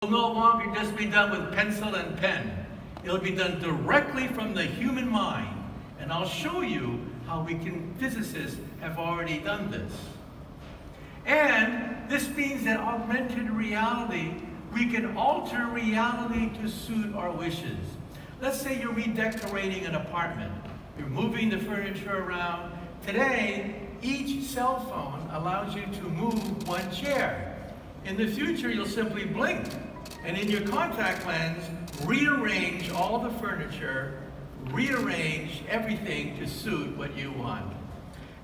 will no longer just be done with pencil and pen. It'll be done directly from the human mind. And I'll show you how physicists have already done this. And this means that augmented reality, we can alter reality to suit our wishes. Let's say you're redecorating an apartment. You're moving the furniture around. Today, each cell phone allows you to move one chair. In the future, you'll simply blink, and in your contact lens, rearrange all the furniture, rearrange everything to suit what you want.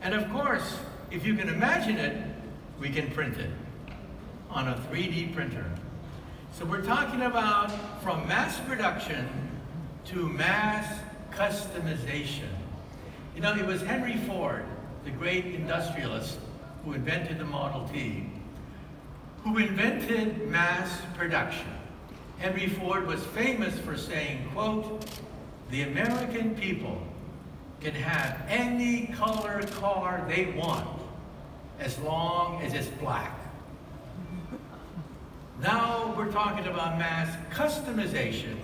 And of course, if you can imagine it, we can print it on a 3D printer. So we're talking about from mass production to mass customization. You know, it was Henry Ford, the great industrialist who invented the Model T, who invented mass production. Henry Ford was famous for saying, quote, "The American people can have any color car they want as long as it's black." Now we're talking about mass customization,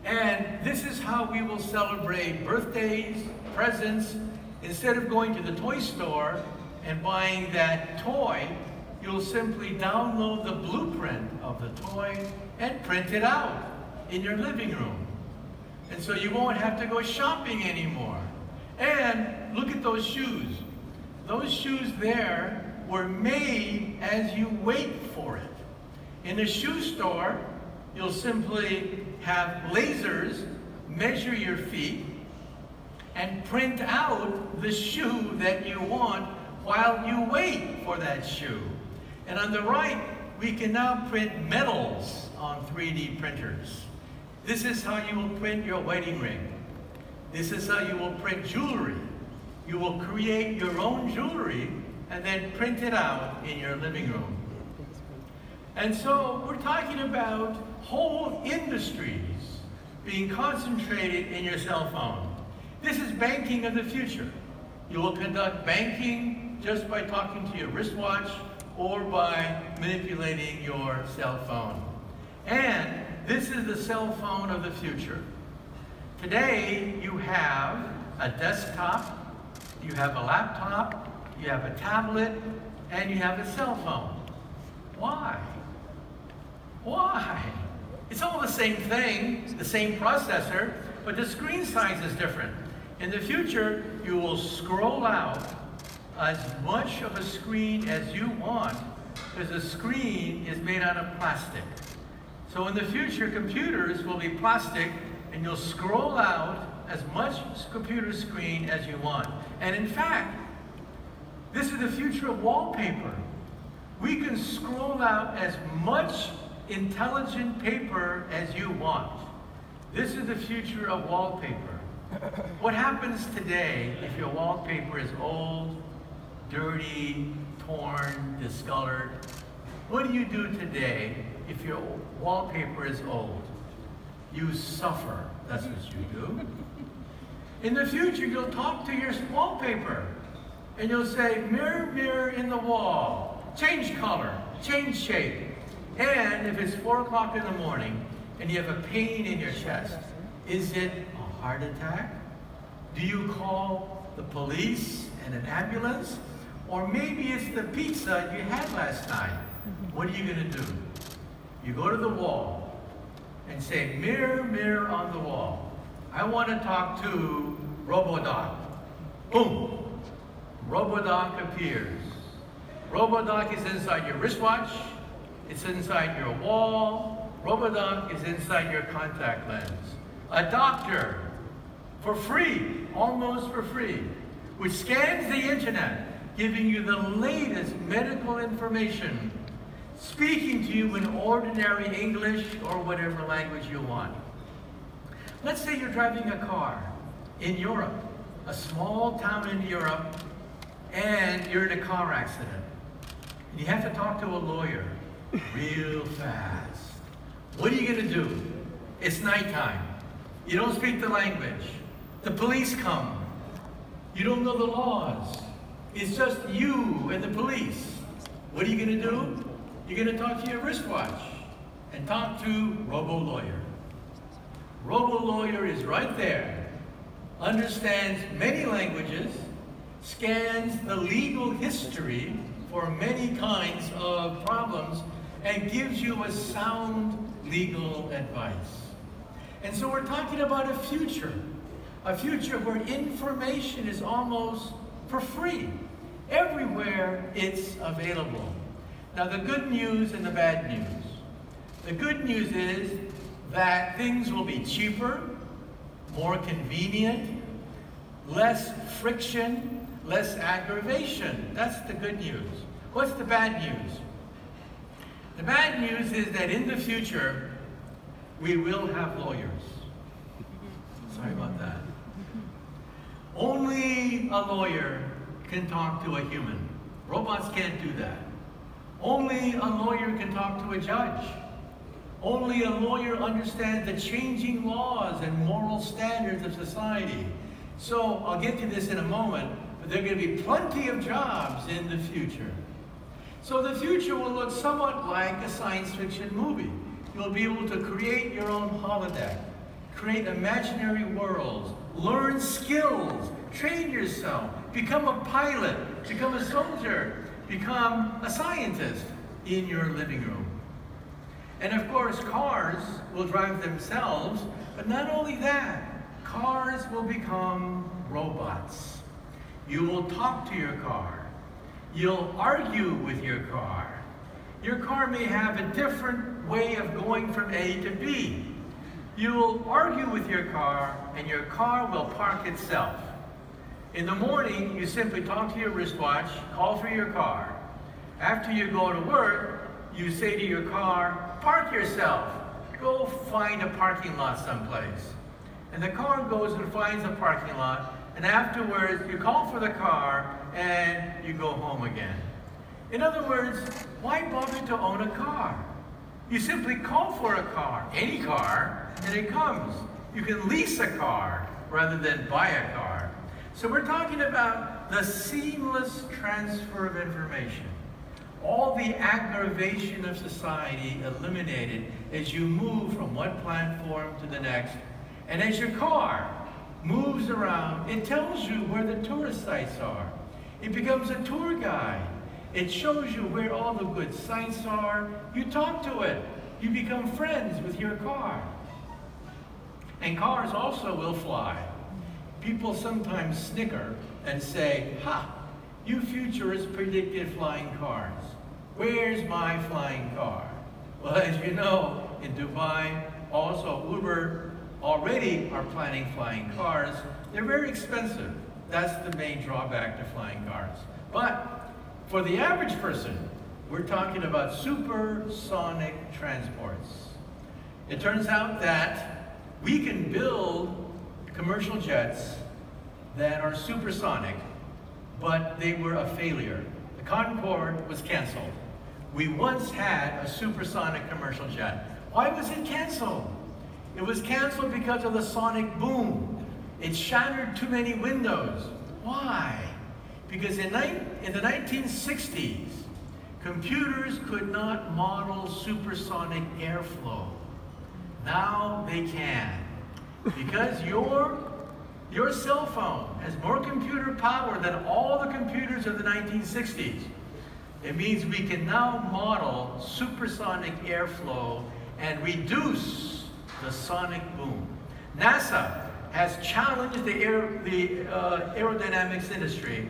and this is how we will celebrate birthdays, presents. Instead of going to the toy store and buying that toy, you'll simply download the blueprint of the toy and print it out in your living room. And so you won't have to go shopping anymore. And look at those shoes. Those shoes there were made as you wait for it. In a shoe store, you'll simply have lasers measure your feet and print out the shoe that you want while you wait for that shoe. And on the right, we can now print metals on 3D printers. This is how you will print your wedding ring. This is how you will print jewelry. You will create your own jewelry and then print it out in your living room. And so we're talking about whole industries being concentrated in your cell phone. This is banking of the future. You will conduct banking just by talking to your wristwatch or by manipulating your cell phone. And this is the cell phone of the future. Today, you have a desktop, you have a laptop, you have a tablet, and you have a cell phone. Why? Why? It's all the same thing, the same processor, but the screen size is different. In the future, you will scroll out as much of a screen as you want, because the screen is made out of plastic. So in the future, computers will be plastic, and you'll scroll out as much computer screen as you want. And in fact, this is the future of wallpaper. We can scroll out as much intelligent paper as you want. This is the future of wallpaper. What happens today if your wallpaper is old, dirty, torn, discolored? What do you do today if your wallpaper is old? You suffer. That's what you do. In the future, you'll talk to your wallpaper and you'll say, "Mirror, mirror in the wall, change color, change shape." And if it's 4 o'clock in the morning and you have a pain in your chest, is it a heart attack? Do you call the police and an ambulance? Or maybe it's the pizza you had last night. What are you going to do? You go to the wall and say, "Mirror, mirror on the wall, I want to talk to Robotnik." Boom! Robotnik appears. Robotnik is inside your wristwatch. It's inside your wall. Robotnik is inside your contact lens. A doctor, for free, almost for free, which scans the internet, giving you the latest medical information, speaking to you in ordinary English or whatever language you want. Let's say you're driving a car in Europe, a small town in Europe, and you're in a car accident. And you have to talk to a lawyer real fast. What are you going to do? It's nighttime. You don't speak the language. The police come. You don't know the laws. It's just you and the police. What are you going to do? You're going to talk to your wristwatch and and talk to Robo-Lawyer. Robo-Lawyer is right there, understands many languages, scans the legal history for many kinds of problems, and gives you a sound legal advice. And so we're talking about a future where information is almost for free. Everywhere it's available. Now the good news and the bad news. The good news is that things will be cheaper, more convenient, less friction, less aggravation. That's the good news. What's the bad news? The bad news is that in the future, we will have lawyers. Sorry about that. Only a lawyer can talk to a human. Robots can't do that. Only a lawyer can talk to a judge. Only a lawyer understands the changing laws and moral standards of society. So I'll get to this in a moment, but there are going to be plenty of jobs in the future. So the future will look somewhat like a science fiction movie. You'll be able to create your own holodeck, create imaginary worlds, learn skills, train yourself, become a pilot, become a soldier, become a scientist in your living room. And of course, cars will drive themselves, but not only that, cars will become robots. You will talk to your car. You'll argue with your car. Your car may have a different way of going from A to B. You'll argue with your car, and your car will park itself. In the morning, you simply talk to your wristwatch, call for your car. After you go to work, you say to your car, park yourself. Go find a parking lot someplace. And the car goes and finds a parking lot, and afterwards, you call for the car, and you go home again. In other words, why bother to own a car? You simply call for a car, any car, and it comes. You can lease a car rather than buy a car. So we're talking about the seamless transfer of information. All the aggravation of society eliminated as you move from one platform to the next. And as your car moves around, it tells you where the tourist sites are. It becomes a tour guide. It shows you where all the good sites are. You talk to it. You become friends with your car. And cars also will fly. People sometimes snicker and say, ha, you futurists predicted flying cars. Where's my flying car? Well, as you know, in Dubai, also Uber already are planning flying cars. They're very expensive. That's the main drawback to flying cars. But for the average person, we're talking about supersonic transports. It turns out that we can build commercial jets that are supersonic, but they were a failure. The Concorde was canceled. We once had a supersonic commercial jet. Why was it canceled? It was canceled because of the sonic boom. It shattered too many windows. Why? Because in the 1960s, computers could not model supersonic airflow. Now they can. Because your cell phone has more computer power than all the computers of the 1960s. It means we can now model supersonic airflow and reduce the sonic boom. NASA has challenged the aerodynamics industry,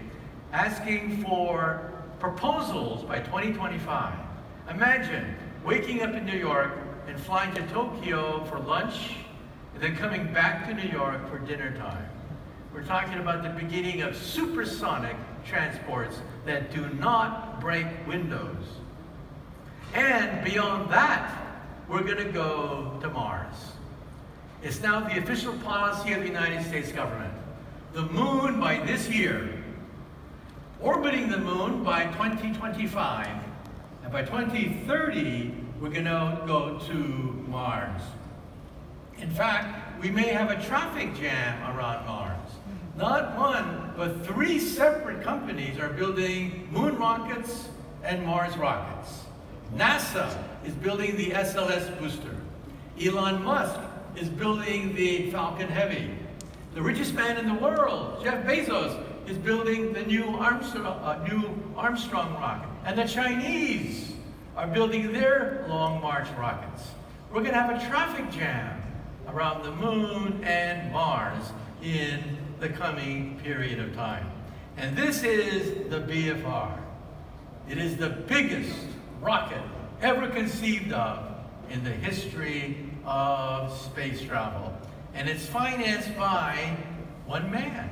asking for proposals by 2025. Imagine waking up in New York and flying to Tokyo for lunch, and then coming back to New York for dinner time. We're talking about the beginning of supersonic transports that do not break windows. And beyond that, we're going to go to Mars. It's now the official policy of the United States government. The moon by this year, orbiting the moon by 2025, and by 2030, we're going to go to Mars. In fact, we may have a traffic jam around Mars. Not one, but 3 separate companies are building moon rockets and Mars rockets. NASA is building the SLS booster. Elon Musk is building the Falcon Heavy. The richest man in the world, Jeff Bezos, is building the new Armstrong rocket. And the Chinese are building their Long March rockets. We're going to have a traffic jam around the moon and Mars in the coming period of time. And this is the BFR. It is the biggest rocket ever conceived of in the history of space travel. And it's financed by one man,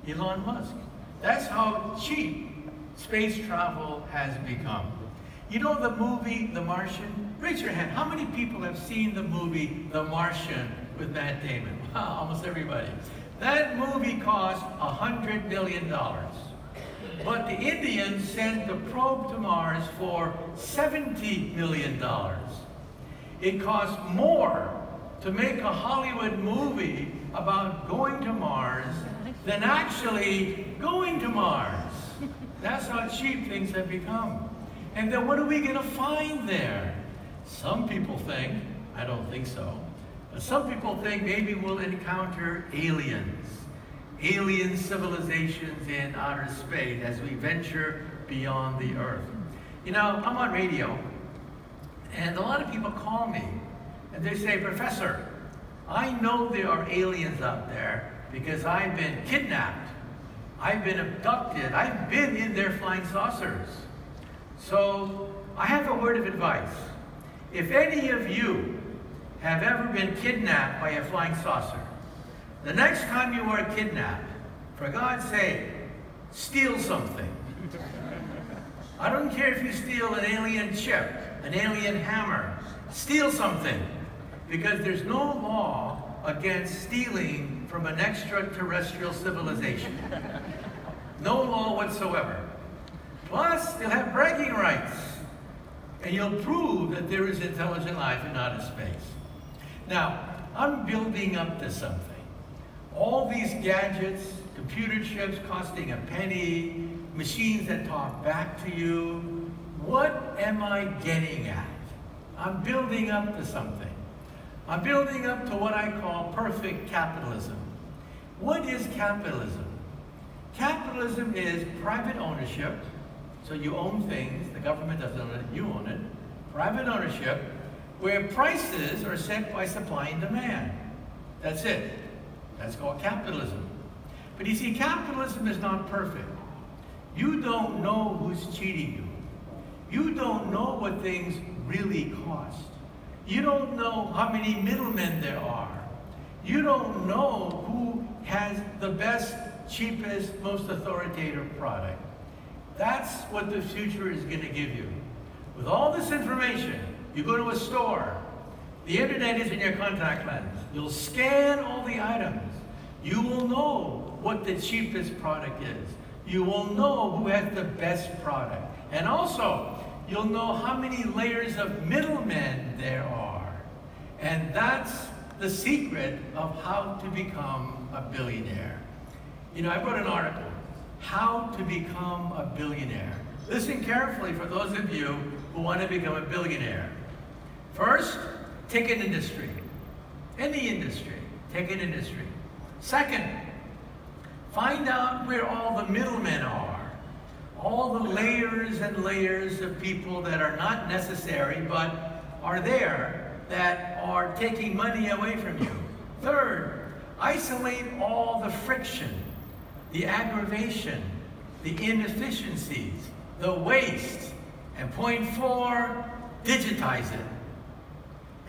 Elon Musk. That's how cheap space travel has become. You know the movie The Martian? Raise your hand. How many people have seen the movie The Martian with Matt Damon? Wow, almost everybody. That movie cost $100 million. But the Indians sent the probe to Mars for $70 million. It cost more to make a Hollywood movie about going to Mars than actually going to Mars. That's how cheap things have become. And then what are we going to find there? Some people think, I don't think so, but some people think maybe we'll encounter aliens. Alien civilizations in outer space as we venture beyond the Earth. You know, I'm on radio, and a lot of people call me, and they say, Professor, I know there are aliens out there because I've been kidnapped, I've been abducted, I've been in their flying saucers. So I have a word of advice. If any of you have ever been kidnapped by a flying saucer, the next time you are kidnapped, for God's sake, steal something. I don't care if you steal an alien chip, an alien hammer, steal something. Because there's no law against stealing from an extraterrestrial civilization. No law whatsoever. Plus, you'll have bragging rights. And you'll prove that there is intelligent life in outer space. Now, I'm building up to something. All these gadgets, computer chips costing a penny, machines that talk back to you, what am I getting at? I'm building up to something. I'm building up to what I call perfect capitalism. What is capitalism? Capitalism is private ownership, so you own things, the government doesn't own it, you own it. Private ownership, where prices are set by supply and demand. That's it. That's called capitalism. But you see, capitalism is not perfect. You don't know who's cheating you. You don't know what things really cost. You don't know how many middlemen there are. You don't know who has the best, cheapest, most authoritative product. That's what the future is going to give you. With all this information, you go to a store. The internet is in your contact lens. You'll scan all the items. You will know what the cheapest product is. You will know who has the best product. And also, you'll know how many layers of middlemen there are. And that's the secret of how to become a billionaire. You know, I wrote an article, How to Become a Billionaire. Listen carefully for those of you who want to become a billionaire. First, ticket industry. Any industry, ticket industry. Second, find out where all the middlemen are. All the layers and layers of people that are not necessary but are there that are taking money away from you. Third, isolate all the friction, the aggravation, the inefficiencies, the waste. And point four, digitize it.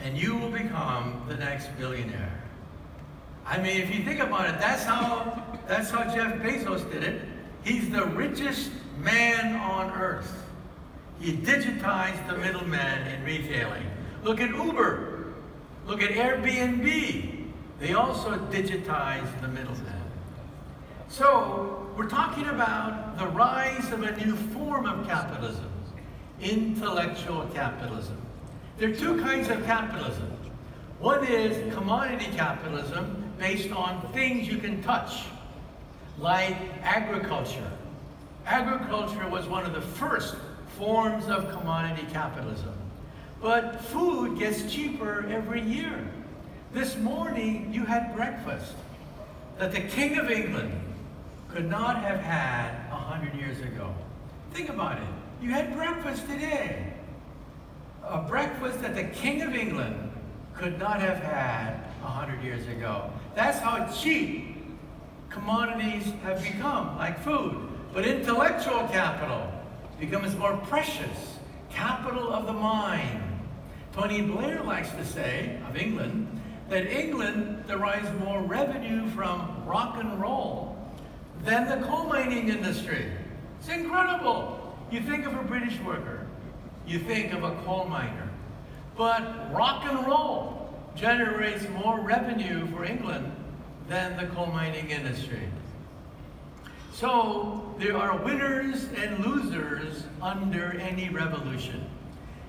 And you will become the next billionaire. I mean, if you think about it, that's how Jeff Bezos did it. He's the richest man on earth. He digitized the middleman in retailing. Look at Uber. Look at Airbnb. They also digitized the middleman. So, we're talking about the rise of a new form of capitalism, intellectual capitalism. There are two kinds of capitalism. One is commodity capitalism based on things you can touch, like agriculture. Agriculture was one of the first forms of commodity capitalism. But food gets cheaper every year. This morning, you had breakfast that the King of England could not have had 100 years ago. Think about it. You had breakfast today. A breakfast that the King of England could not have had 100 years ago. That's how cheap commodities have become, like food. But intellectual capital becomes more precious. Capital of the mind. Tony Blair likes to say, of England, that England derives more revenue from rock and roll than the coal mining industry. It's incredible. You think of a British worker, you think of a coal miner, but rock and roll generates more revenue for England than the coal mining industry. So there are winners and losers under any revolution.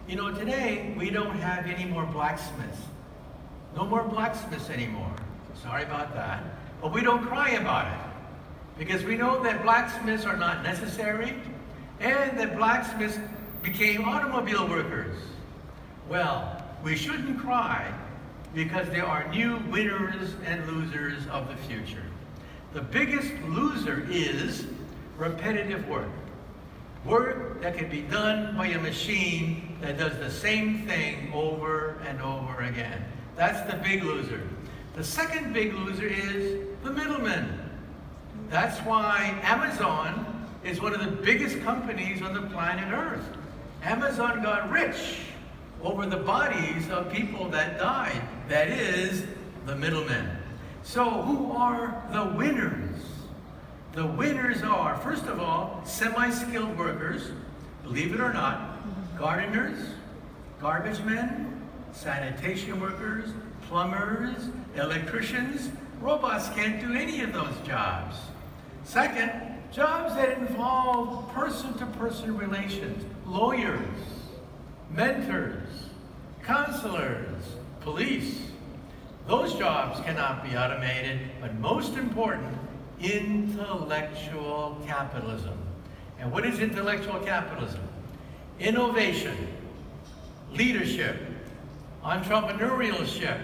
You know, today we don't have any more blacksmiths. No more blacksmiths anymore. Sorry about that. But we don't cry about it, because we know that blacksmiths are not necessary and that blacksmiths became automobile workers. Well, we shouldn't cry, because there are new winners and losers of the future. The biggest loser is repetitive work. Work that can be done by a machine that does the same thing over and over again. That's the big loser. The second big loser is the middleman. That's why Amazon is one of the biggest companies on the planet Earth. Amazon got rich over the bodies of people that died. That is the middlemen. So who are the winners? The winners are, first of all, semi-skilled workers, believe it or not, gardeners, garbage men, sanitation workers, plumbers, electricians. Robots can't do any of those jobs. Second, jobs that involve person-to-person relations, lawyers, mentors, counselors, police. Those jobs cannot be automated, but most important, intellectual capitalism. And what is intellectual capitalism? Innovation, leadership, entrepreneurship,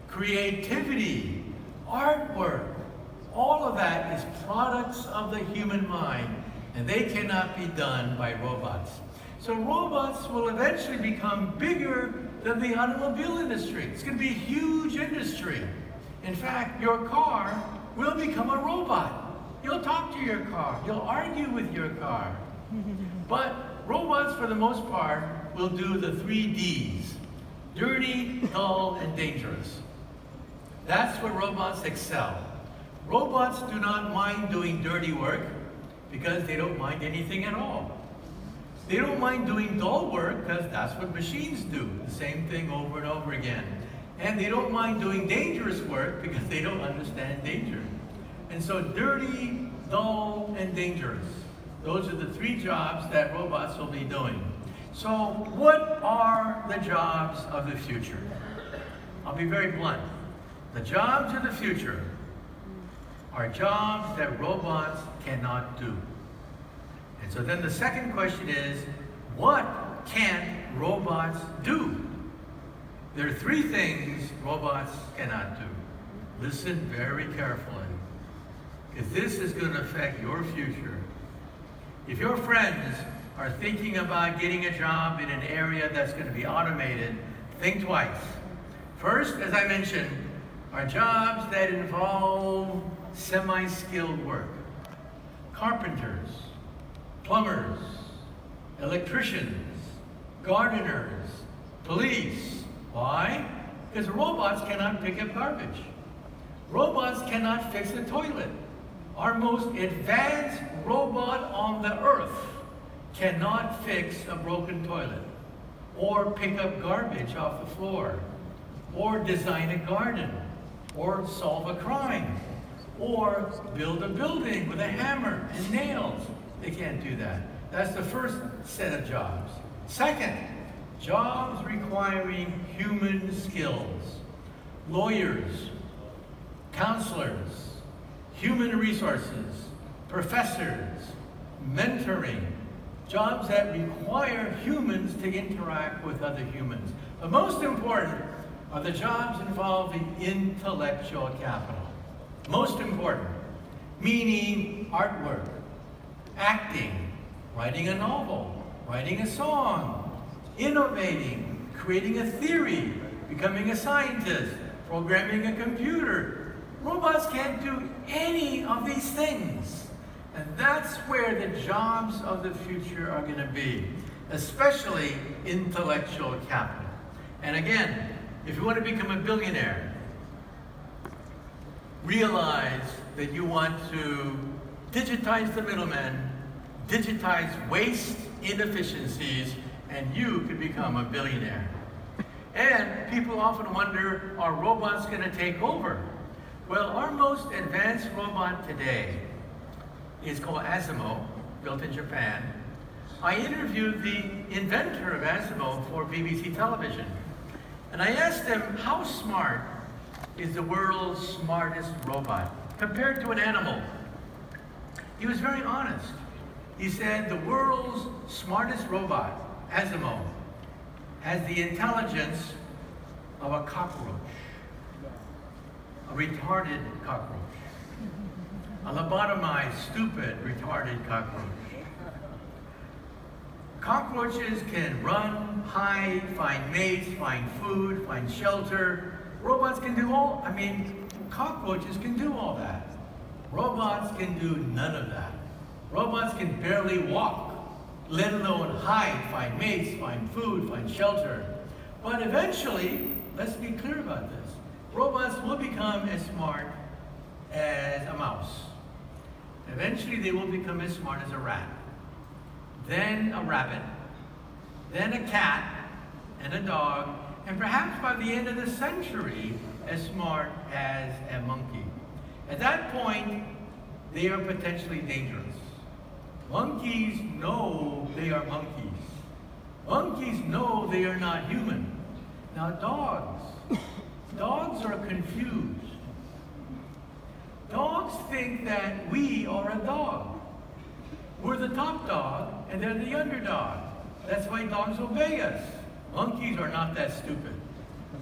creativity, artwork. All of that is products of the human mind, and they cannot be done by robots. So robots will eventually become bigger than the automobile industry. It's going to be a huge industry. In fact, your car will become a robot. You'll talk to your car. You'll argue with your car. But robots, for the most part, will do the 3 Ds. Dirty, dull, and dangerous. That's where robots excel. Robots do not mind doing dirty work because they don't mind anything at all. They don't mind doing dull work because that's what machines do, the same thing over and over again. And they don't mind doing dangerous work because they don't understand danger. And so dirty, dull, and dangerous. Those are the 3 jobs that robots will be doing. So what are the jobs of the future? I'll be very blunt. The jobs of the future are jobs that robots cannot do. And so then the second question is, what can robots do? There are 3 things robots cannot do. Listen very carefully, because this is going to affect your future. If your friends are thinking about getting a job in an area that's going to be automated, think twice. First, as I mentioned, are jobs that involve semi-skilled work. Carpenters, plumbers, electricians, gardeners, police. Why? Because robots cannot pick up garbage. Robots cannot fix a toilet. Our most advanced robot on the earth cannot fix a broken toilet, or pick up garbage off the floor, or design a garden, or solve a crime, or build a building with a hammer and nails. They can't do that. That's the first set of jobs. Second, jobs requiring human skills. Lawyers, counselors, human resources, professors, mentoring, jobs that require humans to interact with other humans. But most important are the jobs involving intellectual capital. Most important, meaning artwork, acting, writing a novel, writing a song, innovating, creating a theory, becoming a scientist, programming a computer. Robots can't do any of these things. And that's where the jobs of the future are going to be, especially intellectual capital. And again, if you want to become a billionaire, realize that you want to digitize the middleman, digitize waste, inefficiencies, and you could become a billionaire. And people often wonder, are robots going to take over? Well, our most advanced robot today is called Asimo, built in Japan. I interviewed the inventor of Asimo for BBC television. And I asked him, how smart is the world's smartest robot compared to an animal? He was very honest. He said the world's smartest robot, Asimo, has the intelligence of a cockroach, a retarded cockroach, a lobotomized, stupid, retarded cockroach. Cockroaches can run, hide, find mates, find food, find shelter. Robots can do cockroaches can do all that. Robots can do none of that. Robots can barely walk, let alone hide, find mates, find food, find shelter. But eventually, let's be clear about this, robots will become as smart as a mouse. Eventually, they will become as smart as a rat, then a rabbit, then a cat, and a dog, and perhaps by the end of the century, as smart as a monkey. At that point, they are potentially dangerous. Monkeys know they are monkeys. Monkeys know they are not human. Now dogs are confused. Dogs think that we are a dog. We're the top dog, and they're the underdog. That's why dogs obey us. Monkeys are not that stupid.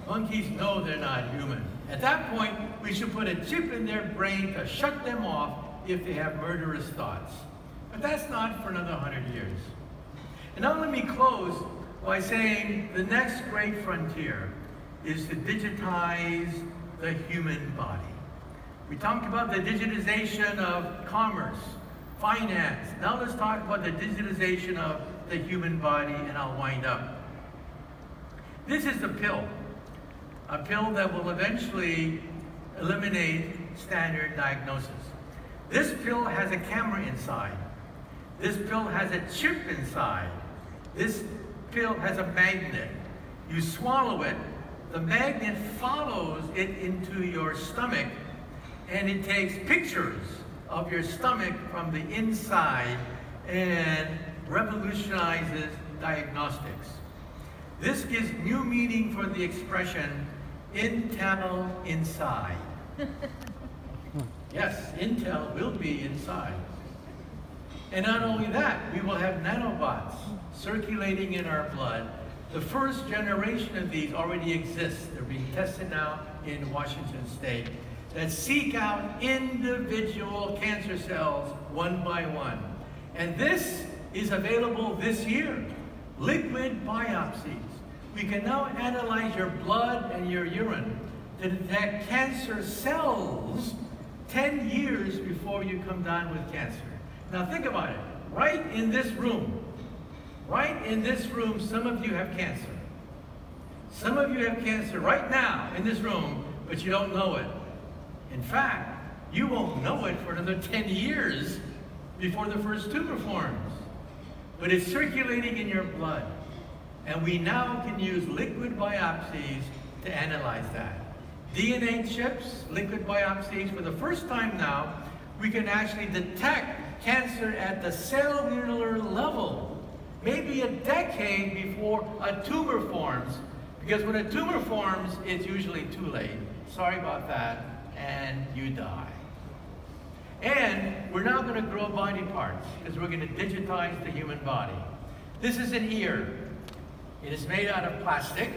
Monkeys know they're not human. At that point, we should put a chip in their brain to shut them off if they have murderous thoughts. But that's not for another 100 years. And now let me close by saying the next great frontier is to digitize the human body. We talked about the digitization of commerce, finance. Now let's talk about the digitization of the human body, and I'll wind up. This is a pill that will eventually eliminate standard diagnosis. This pill has a camera inside. This pill has a chip inside. This pill has a magnet. You swallow it, the magnet follows it into your stomach, and it takes pictures of your stomach from the inside and revolutionizes diagnostics. This gives new meaning for the expression, Intel inside. Yes, Intel will be inside. And not only that, we will have nanobots circulating in our blood. The first generation of these already exists. They're being tested now in Washington State, that seek out individual cancer cells one by one. And this is available this year. Liquid biopsies. We can now analyze your blood and your urine to detect cancer cells 10 years before you come down with cancer. Now think about it. Right in this room, some of you have cancer. Some of you have cancer right now in this room, but you don't know it. In fact, you won't know it for another 10 years before the first tumor forms. But it's circulating in your blood. And we now can use liquid biopsies to analyze that. DNA chips, liquid biopsies, for the first time now, we can actually detect cancer at the cellular level, maybe a decade before a tumor forms. Because when a tumor forms, it's usually too late. Sorry about that, and you die. And we're now going to grow body parts because we're going to digitize the human body. This is an ear. It is made out of plastic.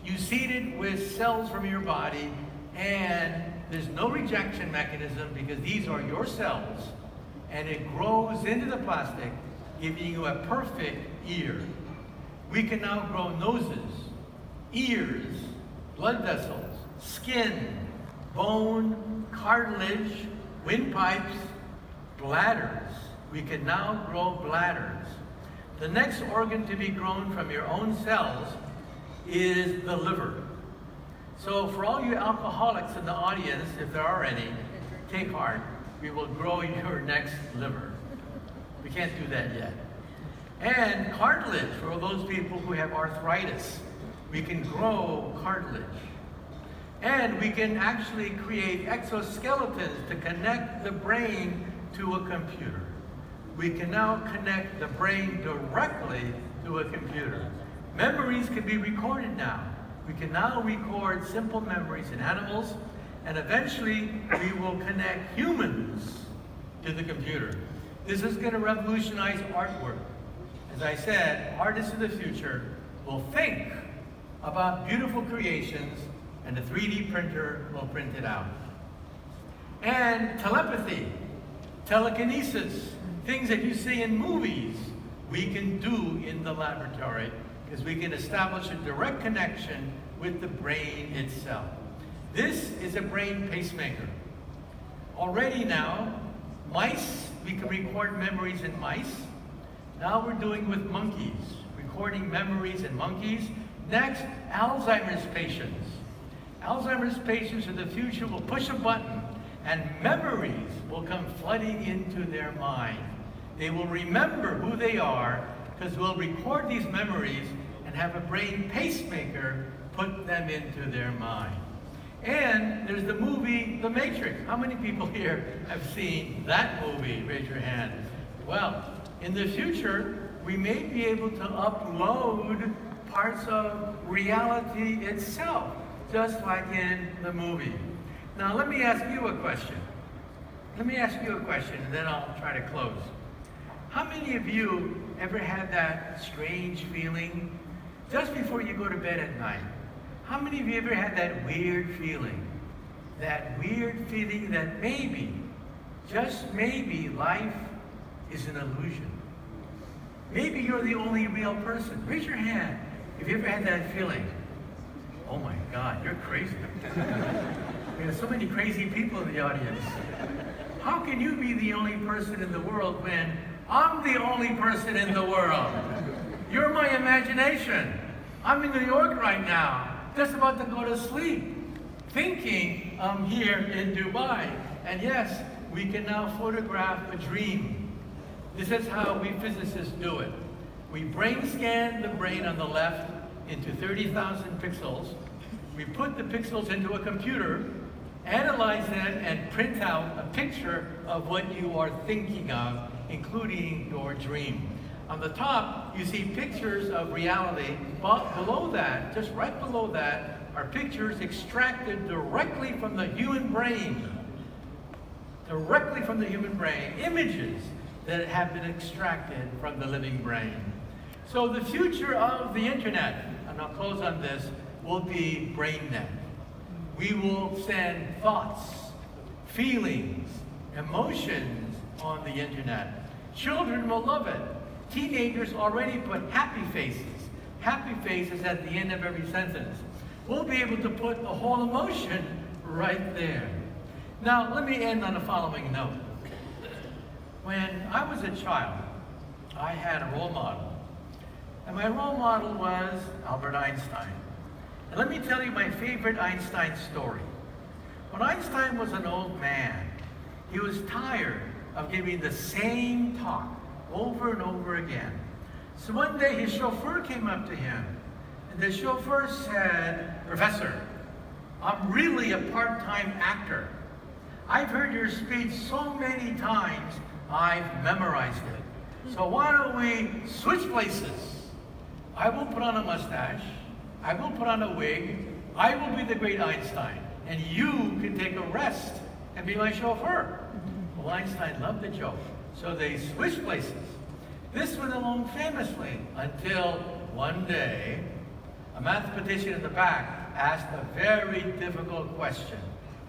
You seed it with cells from your body, and there's no rejection mechanism because these are your cells, and it grows into the plastic, giving you a perfect ear. We can now grow noses, ears, blood vessels, skin, bone, cartilage, windpipes, bladders. We can now grow bladders. The next organ to be grown from your own cells is the liver. So for all you alcoholics in the audience, if there are any, take heart. We will grow your next liver. We can't do that yet. And cartilage, for those people who have arthritis, we can grow cartilage. And we can actually create exoskeletons to connect the brain to a computer. We can now connect the brain directly to a computer. Memories can be recorded now. We can now record simple memories in animals, and eventually we will connect humans to the computer. This is going to revolutionize artwork. As I said, artists of the future will think about beautiful creations, and the 3D printer will print it out. And telepathy, telekinesis, things that you see in movies, we can do in the laboratory because we can establish a direct connection with the brain itself. This is a brain pacemaker. Already now, mice, we can record memories in mice. Now we're doing with monkeys, recording memories in monkeys. Next, Alzheimer's patients. Alzheimer's patients in the future will push a button and memories will come flooding into their mind. They will remember who they are because we'll record these memories and have a brain pacemaker put them into their mind. And there's the movie, The Matrix. How many people here have seen that movie? Raise your hand. Well, in the future, we may be able to upload parts of reality itself, just like in the movie. Now, let me ask you a question. Let me ask you a question, and then I'll try to close. How many of you ever had that strange feeling just before you go to bed at night? How many of you ever had that weird feeling? That weird feeling that maybe, just maybe, life is an illusion. Maybe you're the only real person. Raise your hand if you ever had that feeling. Oh my God, you're crazy. We have so many crazy people in the audience. How can you be the only person in the world when I'm the only person in the world? You're my imagination. I'm in New York right now, just about to go to sleep, thinking I'm here in Dubai. And yes, we can now photograph a dream. This is how we physicists do it. We brain scan the brain on the left into 30,000 pixels. We put the pixels into a computer, analyze them, and print out a picture of what you are thinking of, including your dream. On the top, you see pictures of reality, but below that, just right below that, are pictures extracted directly from the human brain. Directly from the human brain, images that have been extracted from the living brain. So the future of the internet, and I'll close on this, will be BrainNet. We will send thoughts, feelings, emotions on the internet. Children will love it. Teenagers already put happy faces at the end of every sentence. We'll be able to put a whole emotion right there. Now, let me end on the following note. When I was a child, I had a role model. And my role model was Albert Einstein. And let me tell you my favorite Einstein story. When Einstein was an old man, he was tired of giving the same talk over and over again. So one day his chauffeur came up to him, and the chauffeur said, "Professor, I'm really a part-time actor. I've heard your speech so many times, I've memorized it. So why don't we switch places? I will put on a mustache, I will put on a wig, I will be the great Einstein, and you can take a rest and be my chauffeur. Well, Einstein loved the joke, so they switched places. This went along famously until one day, a mathematician in the back asked a very difficult question.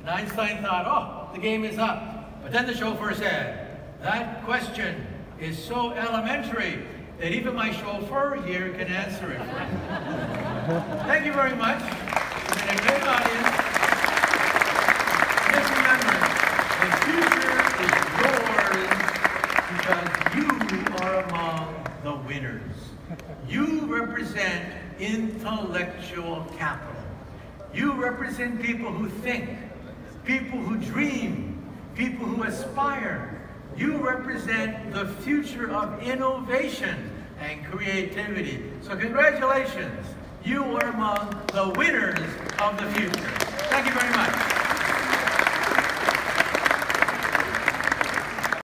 And Einstein thought, oh, the game is up. But then the chauffeur said, that question is so elementary that even my chauffeur here can answer it for me. Thank you very much. You've been a great audience. Just remember, the future is yours because you are among the winners. You represent intellectual capital. You represent people who think, people who dream, people who aspire. You represent the future of innovation and creativity. So congratulations, you are among the winners of the future. Thank you very much.